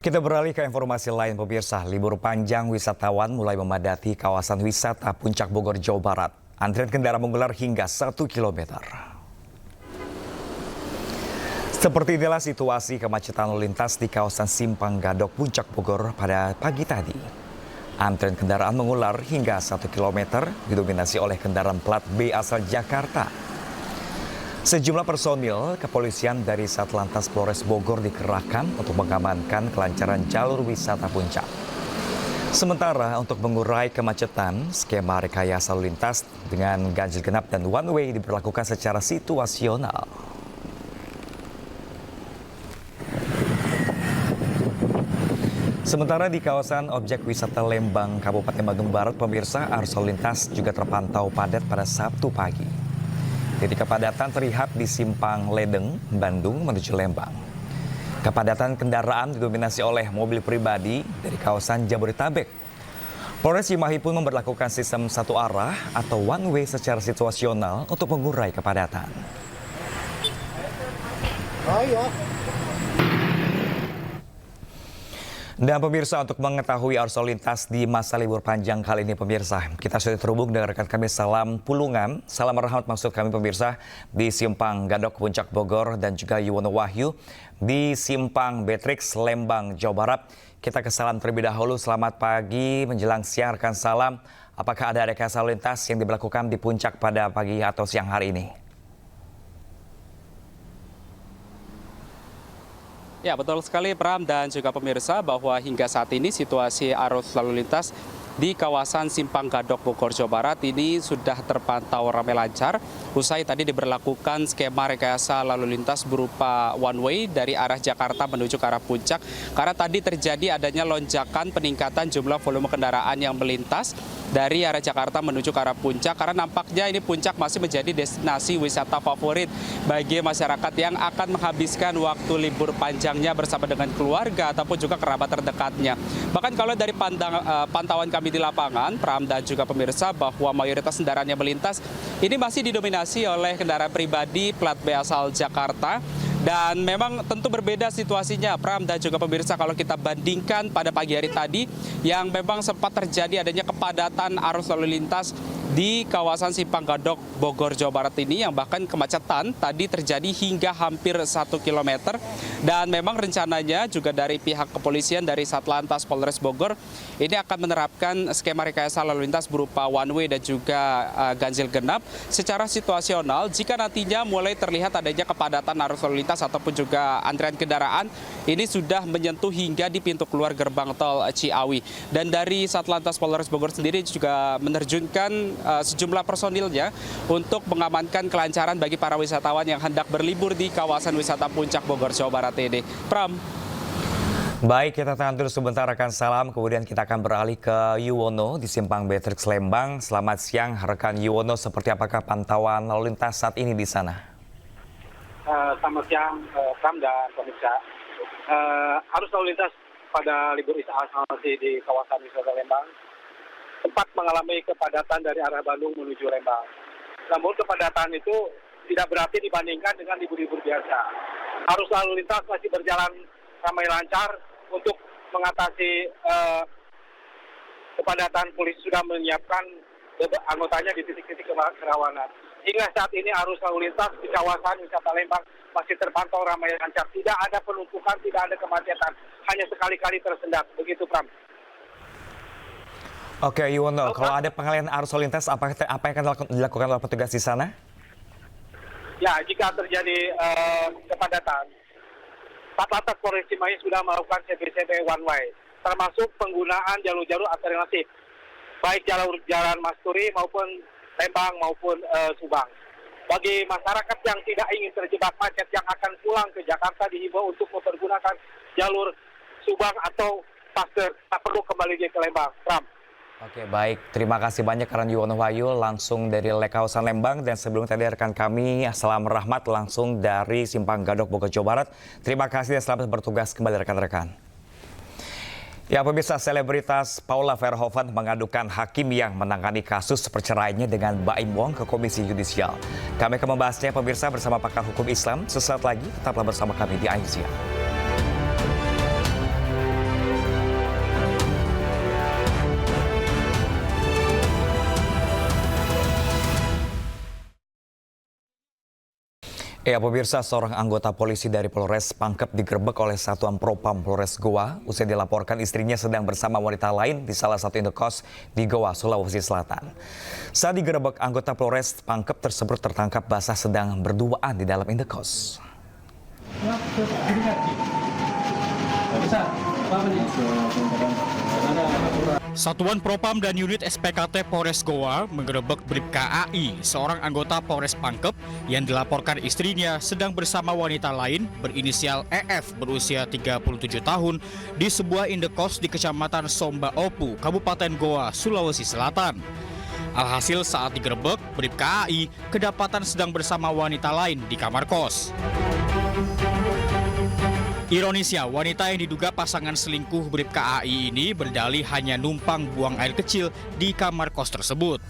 Kita beralih ke informasi lain pemirsa. Libur panjang wisatawan mulai memadati kawasan wisata Puncak Bogor, Jawa Barat. Antrian kendaraan mengular hingga 1 kilometer. Seperti inilah situasi kemacetan lalu lintas di kawasan Simpang Gadok, Puncak Bogor pada pagi tadi. Antrian kendaraan mengular hingga 1 kilometer didominasi oleh kendaraan plat B asal Jakarta. Sejumlah personil kepolisian dari Satlantas Polres Bogor dikerahkan untuk mengamankan kelancaran jalur wisata puncak. Sementara untuk mengurai kemacetan, skema rekayasa lalu lintas dengan ganjil genap dan one way diberlakukan secara situasional. Sementara di kawasan objek wisata Lembang, Kabupaten Bandung Barat, pemirsa, arus lalu lintas juga terpantau padat pada Sabtu pagi. Titik kepadatan terlihat di Simpang Ledeng, Bandung menuju Lembang. Kepadatan kendaraan didominasi oleh mobil pribadi dari kawasan Jabodetabek. Polres Cimahi pun memberlakukan sistem satu arah atau one way secara situasional untuk mengurai kepadatan. Dan pemirsa, untuk mengetahui arus lalu lintas di masa libur panjang kali ini pemirsa, kita sudah terhubung dengan rekan kami Salam Pulungan, Salam Rahmat maksud kami pemirsa, di Simpang Gadok Puncak Bogor dan juga Yuwono Wahyu di Simpang Betrix Lembang, Jawa Barat. Kita ke Salam terlebih dahulu. Selamat pagi menjelang siang rekan Salam. Apakah ada rekayasa lalu lintas yang diberlakukan di puncak pada pagi atau siang hari ini? Ya, betul sekali Pram dan juga pemirsa bahwa hingga saat ini situasi arus lalu lintas di kawasan Simpang Gadok Bogor, Jawa Barat ini sudah terpantau ramai lancar. Usai tadi diberlakukan skema rekayasa lalu lintas berupa one way dari arah Jakarta menuju ke arah puncak. Karena tadi terjadi adanya lonjakan peningkatan jumlah volume kendaraan yang melintas dari arah Jakarta menuju ke arah puncak. Karena nampaknya ini puncak masih menjadi destinasi wisata favorit bagi masyarakat yang akan menghabiskan waktu libur panjangnya bersama dengan keluarga ataupun juga kerabat terdekatnya. Bahkan kalau dari pantauan kami di lapangan, Pram dan juga pemirsa, bahwa mayoritas kendaraan yang melintas ini masih didominasi oleh kendaraan pribadi plat B asal Jakarta. Dan memang tentu berbeda situasinya, Pram dan juga pemirsa, kalau kita bandingkan pada pagi hari tadi yang memang sempat terjadi adanya kepadatan arus lalu lintas di kawasan Simpang Gadok Bogor, Jawa Barat ini, yang bahkan kemacetan tadi terjadi hingga hampir 1 km. Dan memang rencananya juga dari pihak kepolisian dari Satlantas Polres Bogor ini akan menerapkan skema rekayasa lalu lintas berupa one way dan juga ganjil genap secara situasional. Jika nantinya mulai terlihat adanya kepadatan arus lalu lintas ataupun juga antrian kendaraan ini sudah menyentuh hingga di pintu keluar gerbang tol Ciawi. Dan dari Satlantas Polres Bogor sendiri juga menerjunkan sejumlah personilnya untuk mengamankan kelancaran bagi para wisatawan yang hendak berlibur di kawasan wisata Puncak Bogor, Jawa Barat ini. Pram. Baik, kita tahan dulu sebentar rekan Salam, kemudian kita akan beralih ke Yuwono di Simpang Betrix Lembang. Selamat siang rekan Yuwono, seperti apakah pantauan lalu lintas saat ini di sana? Selamat siang, Pram dan pemirsa. Arus lalu lintas pada libur Isra Masih di kawasan wisata Lembang sempat mengalami kepadatan dari arah Bandung menuju Lembang. Namun kepadatan itu tidak berarti dibandingkan dengan libur-libur biasa. Arus lalu lintas masih berjalan ramai lancar. Untuk mengatasi kepadatan, polisi sudah menyiapkan anggotanya di titik-titik kerawanan. Hingga saat ini arus lalu lintas di kawasan wisata Lembang masih terpantau ramai lancar. Tidak ada penumpukan, tidak ada kemacetan. Hanya sekali-kali tersendat. Begitu, Pram. Oke, Yuwono, kalau ada pengalihan arus lalu lintas, apa yang akan dilakukan oleh petugas di sana? Ya, jika terjadi kepadatan, Satlantas Polres Cimahi sudah melakukan CBCB one way, termasuk penggunaan jalur-jalur alternatif, baik jalur jalan Masturi maupun Lembang maupun Subang. Bagi masyarakat yang tidak ingin terjebak macet yang akan pulang ke Jakarta dihimbau untuk mempergunakan jalur Subang atau Pasteur, tak perlu kembali ke Lembang. Pram. Oke, baik. Terima kasih banyak rekan Yuwono Wahyu langsung dari kawasan Lembang, dan sebelum tadi rekan kami Salam Rahmat langsung dari Simpang Gadok Bogor, Jawa Barat. Terima kasih dan selamat bertugas kembali rekan-rekan. Ya pemirsa, selebritas Paula Verhoeven mengadukan hakim yang menangani kasus perceraiannya dengan Baim Wong ke Komisi Yudisial. Kami akan membahasnya pemirsa bersama pakar hukum Islam. Sesaat lagi tetaplah bersama kami di Asia. Ya, pemirsa, seorang anggota polisi dari Polres Pangkep digerebek oleh Satuan Propam Polres Goa usai dilaporkan istrinya sedang bersama wanita lain di salah satu indekos di Goa, Sulawesi Selatan. Saat digerebek, anggota Polres Pangkep tersebut tertangkap basah sedang berduaan di dalam indekos. Satuan Propam dan unit SPKT Polres Goa menggerebek Bribka AI, seorang anggota Polres Pangkep yang dilaporkan istrinya sedang bersama wanita lain berinisial EF berusia 37 tahun di sebuah indekos di Kecamatan Somba Opu, Kabupaten Goa, Sulawesi Selatan. Alhasil saat digerebek, Bribka AI kedapatan sedang bersama wanita lain di kamar kos. Ironisnya, wanita yang diduga pasangan selingkuh Bribka AI ini berdalih hanya numpang buang air kecil di kamar kos tersebut.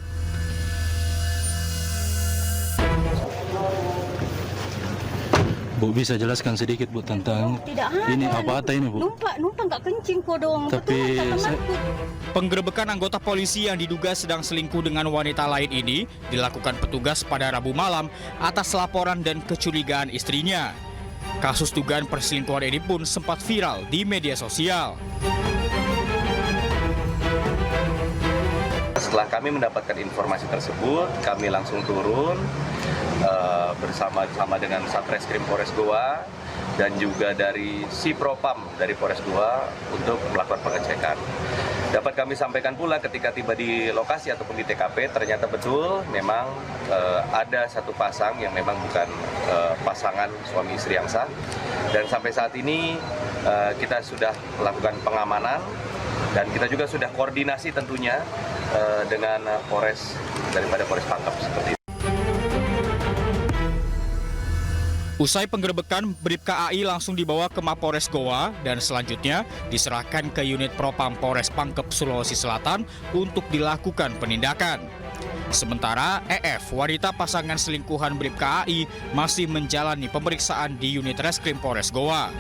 Bu, bisa jelaskan sedikit Bu tentang ini apa ini Bu? Numpang nggak kencing kok doang. Tapi Penggerebekan anggota polisi yang diduga sedang selingkuh dengan wanita lain ini dilakukan petugas pada Rabu malam atas laporan dan kecurigaan istrinya. Kasus dugaan perselingkuhan ini pun sempat viral di media sosial. Setelah kami mendapatkan informasi tersebut, kami langsung turun bersama-sama dengan Satreskrim Polres Goa dan juga dari Sipropam dari Polres Goa untuk melakukan pengecekan. Dapat kami sampaikan pula ketika tiba di lokasi ataupun di TKP, ternyata betul memang ada satu pasang yang memang bukan pasangan suami istri yang sah. Dan sampai saat ini kita sudah melakukan pengamanan dan kita juga sudah koordinasi tentunya dengan Polres daripada Polres Pangkep seperti itu. Usai penggerebekan, Bribka AI langsung dibawa ke Mapolres Goa dan selanjutnya diserahkan ke unit Propam Polres Pangkep Sulawesi Selatan untuk dilakukan penindakan. Sementara EF, wanita pasangan selingkuhan Bribka AI, masih menjalani pemeriksaan di unit Reskrim Polres Goa.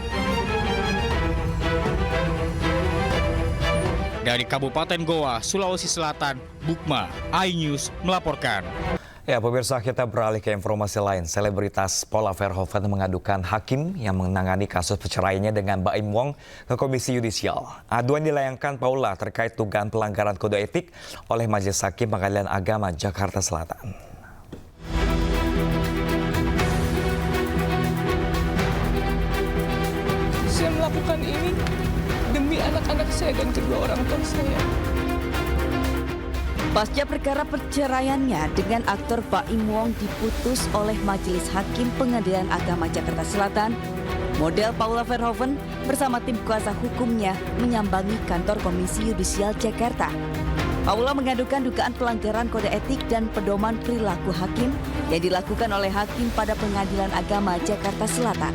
Dari Kabupaten Goa, Sulawesi Selatan, Bukma, iNews melaporkan. Ya, pemirsa, kita beralih ke informasi lain. Selebritas Paula Verhoeven mengadukan hakim yang menangani kasus perceraiannya dengan Baim Wong ke Komisi Yudisial. Aduan dilayangkan Paula terkait dugaan pelanggaran kode etik oleh Majelis Hakim Pengadilan Agama Jakarta Selatan. Saya melakukan ini demi anak-anak saya dan kedua orang tua saya. Pasca perkara perceraiannya dengan aktor Baim Wong diputus oleh Majelis Hakim Pengadilan Agama Jakarta Selatan, model Paula Verhoeven bersama tim kuasa hukumnya menyambangi kantor Komisi Yudisial Jakarta. Paula mengadukan dugaan pelanggaran kode etik dan pedoman perilaku hakim yang dilakukan oleh hakim pada Pengadilan Agama Jakarta Selatan.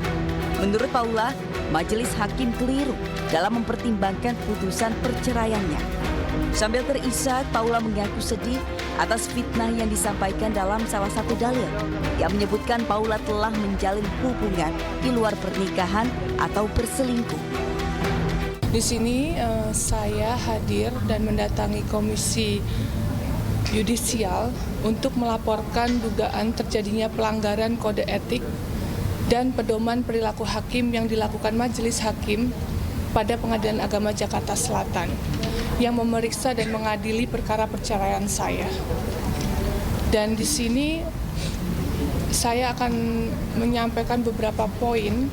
Menurut Paula, Majelis Hakim keliru dalam mempertimbangkan putusan perceraiannya. Sambil terisak, Paula mengaku sedih atas fitnah yang disampaikan dalam salah satu dalil yang menyebutkan Paula telah menjalin hubungan di luar pernikahan atau berselingkuh. Di sini saya hadir dan mendatangi Komisi Yudisial untuk melaporkan dugaan terjadinya pelanggaran kode etik dan pedoman perilaku hakim yang dilakukan Majelis Hakim pada Pengadilan Agama Jakarta Selatan yang memeriksa dan mengadili perkara perceraian saya. Dan di sini saya akan menyampaikan beberapa poin.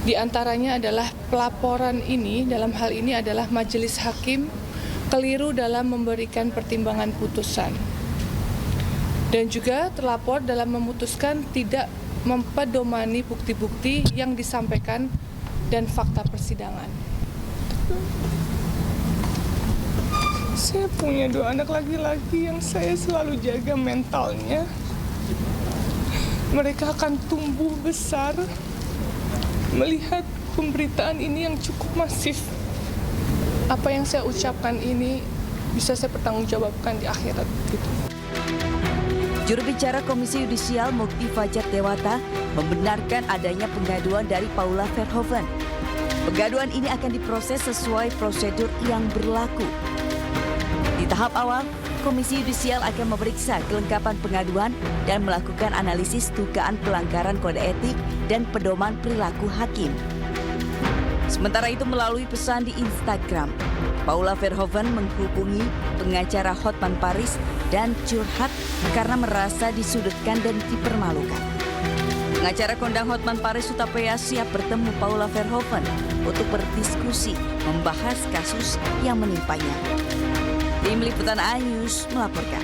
Di antaranya adalah pelaporan ini, dalam hal ini adalah Majelis Hakim keliru dalam memberikan pertimbangan putusan. Dan juga terlapor dalam memutuskan tidak mempedomani bukti-bukti yang disampaikan dan fakta persidangan. Saya punya 2 anak laki-laki yang saya selalu jaga mentalnya. Mereka akan tumbuh besar melihat pemberitaan ini yang cukup masif. Apa yang saya ucapkan ini bisa saya pertanggungjawabkan di akhirat. Juru bicara Komisi Yudisial Mukti Fajar Dewata membenarkan adanya pengaduan dari Paula Verhoeven. Pengaduan ini akan diproses sesuai prosedur yang berlaku. Di Tahap awal, Komisi Yudisial akan memeriksa kelengkapan pengaduan dan melakukan analisis dugaan pelanggaran kode etik dan pedoman perilaku hakim. Sementara itu melalui pesan di Instagram, Paula Verhoeven menghubungi pengacara Hotman Paris dan curhat karena merasa disudutkan dan dipermalukan. Pengacara kondang Hotman Paris Hutapea siap bertemu Paula Verhoeven untuk berdiskusi membahas kasus yang menimpanya. Tim Liputan iNews melaporkan.